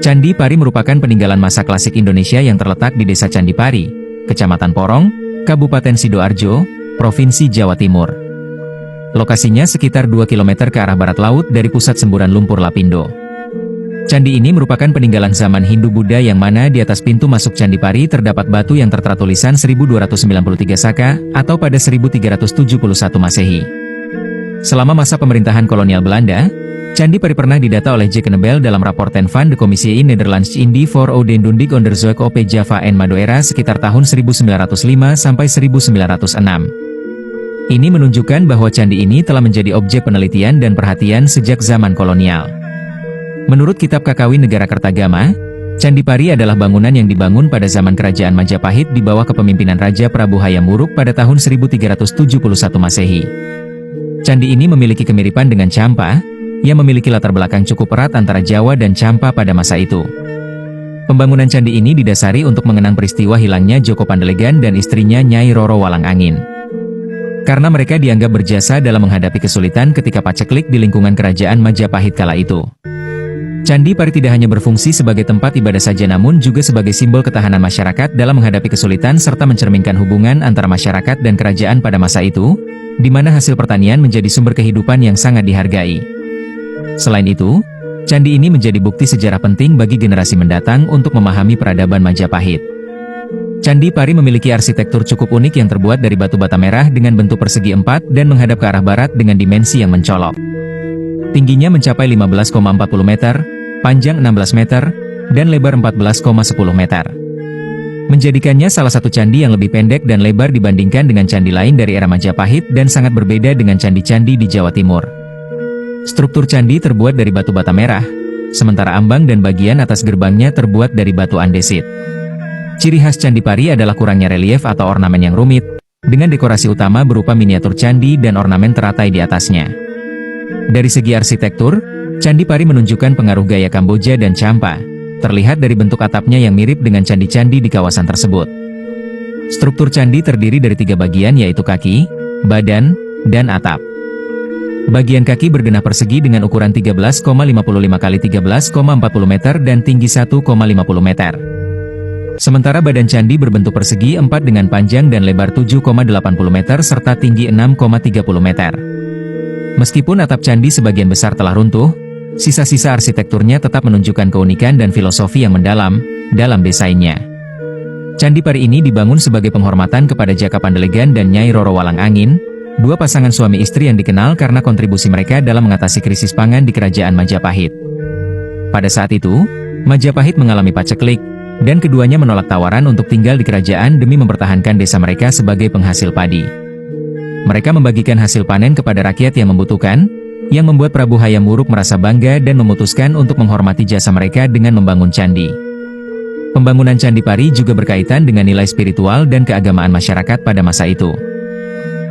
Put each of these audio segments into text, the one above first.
Candi Pari merupakan peninggalan masa klasik Indonesia yang terletak di Desa Candi Pari, Kecamatan Porong, Kabupaten Sidoarjo, Provinsi Jawa Timur. Lokasinya sekitar 2 km ke arah barat laut dari pusat semburan lumpur Lapindo. Candi ini merupakan peninggalan zaman Hindu-Buddha yang mana di atas pintu masuk Candi Pari terdapat batu yang tertera tulisan 1293 Saka atau pada 1371 Masehi. Selama masa pemerintahan kolonial Belanda, Candi Pari pernah didata oleh J. Knebel dalam Rapporten van de Commissie in Nederlands Indie voor Oudendondik Onderzoek op Java en Madeira sekitar tahun 1905 sampai 1906. Ini menunjukkan bahwa candi ini telah menjadi objek penelitian dan perhatian sejak zaman kolonial. Menurut kitab Kakawin Negara Kertagama, Candi Pari adalah bangunan yang dibangun pada zaman Kerajaan Majapahit di bawah kepemimpinan Raja Prabu Hayam Wuruk pada tahun 1371 Masehi. Candi ini memiliki kemiripan dengan Champa, yang memiliki latar belakang cukup erat antara Jawa dan Champa pada masa itu. Pembangunan candi ini didasari untuk mengenang peristiwa hilangnya Joko Pandelegan dan istrinya Nyai Roro Walang Angin. Karena mereka dianggap berjasa dalam menghadapi kesulitan ketika paceklik di lingkungan Kerajaan Majapahit kala itu. Candi Pari tidak hanya berfungsi sebagai tempat ibadah saja namun juga sebagai simbol ketahanan masyarakat dalam menghadapi kesulitan serta mencerminkan hubungan antara masyarakat dan kerajaan pada masa itu, di mana hasil pertanian menjadi sumber kehidupan yang sangat dihargai. Selain itu, candi ini menjadi bukti sejarah penting bagi generasi mendatang untuk memahami peradaban Majapahit. Candi Pari memiliki arsitektur cukup unik yang terbuat dari batu bata merah dengan bentuk persegi 4 dan menghadap ke arah barat dengan dimensi yang mencolok. Tingginya mencapai 15,40 meter, panjang 16 meter, dan lebar 14,10 meter. Menjadikannya salah satu candi yang lebih pendek dan lebar dibandingkan dengan candi lain dari era Majapahit dan sangat berbeda dengan candi-candi di Jawa Timur. Struktur candi terbuat dari batu bata merah, sementara ambang dan bagian atas gerbangnya terbuat dari batu andesit. Ciri khas Candi Pari adalah kurangnya relief atau ornamen yang rumit, dengan dekorasi utama berupa miniatur candi dan ornamen teratai di atasnya. Dari segi arsitektur, Candi Pari menunjukkan pengaruh gaya Kamboja dan Champa, terlihat dari bentuk atapnya yang mirip dengan candi-candi di kawasan tersebut. Struktur candi terdiri dari 3 bagian yaitu kaki, badan, dan atap. Bagian kaki berdenah persegi dengan ukuran 13,55 x 13,40 meter dan tinggi 1,50 meter. Sementara badan candi berbentuk persegi 4 dengan panjang dan lebar 7,80 meter serta tinggi 6,30 meter. Meskipun atap candi sebagian besar telah runtuh, sisa-sisa arsitekturnya tetap menunjukkan keunikan dan filosofi yang mendalam dalam desainnya. Candi Pari ini dibangun sebagai penghormatan kepada Jaka Pandelegan dan Nyai Roro Walang Angin, 2 pasangan suami istri yang dikenal karena kontribusi mereka dalam mengatasi krisis pangan di Kerajaan Majapahit. Pada saat itu, Majapahit mengalami paceklik, dan keduanya menolak tawaran untuk tinggal di kerajaan demi mempertahankan desa mereka sebagai penghasil padi. Mereka membagikan hasil panen kepada rakyat yang membutuhkan, yang membuat Prabu Hayam Wuruk merasa bangga dan memutuskan untuk menghormati jasa mereka dengan membangun candi. Pembangunan Candi Pari juga berkaitan dengan nilai spiritual dan keagamaan masyarakat pada masa itu.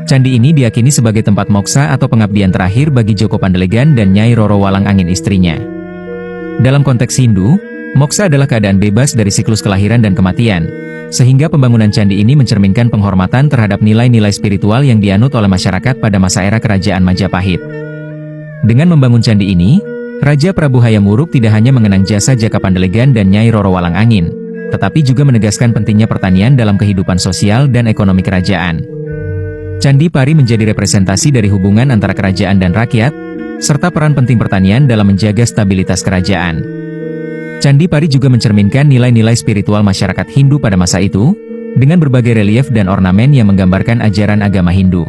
Candi ini diyakini sebagai tempat moksa atau pengabdian terakhir bagi Joko Pandelegan dan Nyai Roro Walang Angin istrinya. Dalam konteks Hindu, moksa adalah keadaan bebas dari siklus kelahiran dan kematian, sehingga pembangunan candi ini mencerminkan penghormatan terhadap nilai-nilai spiritual yang dianut oleh masyarakat pada masa era Kerajaan Majapahit. Dengan membangun candi ini, Raja Prabu Hayam Wuruk tidak hanya mengenang jasa Jaka Pandelegan dan Nyai Roro Walang Angin, tetapi juga menegaskan pentingnya pertanian dalam kehidupan sosial dan ekonomi kerajaan. Candi Pari menjadi representasi dari hubungan antara kerajaan dan rakyat, serta peran penting pertanian dalam menjaga stabilitas kerajaan. Candi Pari juga mencerminkan nilai-nilai spiritual masyarakat Hindu pada masa itu, dengan berbagai relief dan ornamen yang menggambarkan ajaran agama Hindu.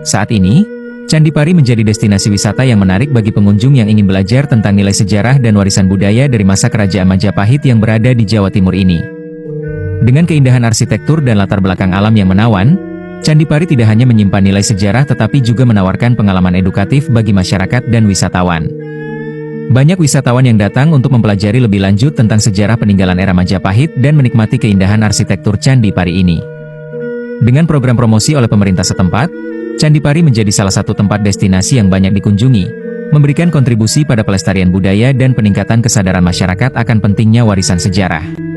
Saat ini, Candi Pari menjadi destinasi wisata yang menarik bagi pengunjung yang ingin belajar tentang nilai sejarah dan warisan budaya dari masa Kerajaan Majapahit yang berada di Jawa Timur ini. Dengan keindahan arsitektur dan latar belakang alam yang menawan, Candi Pari tidak hanya menyimpan nilai sejarah tetapi juga menawarkan pengalaman edukatif bagi masyarakat dan wisatawan. Banyak wisatawan yang datang untuk mempelajari lebih lanjut tentang sejarah peninggalan era Majapahit dan menikmati keindahan arsitektur Candi Pari ini. Dengan program promosi oleh pemerintah setempat, Candi Pari menjadi salah satu tempat destinasi yang banyak dikunjungi, memberikan kontribusi pada pelestarian budaya dan peningkatan kesadaran masyarakat akan pentingnya warisan sejarah.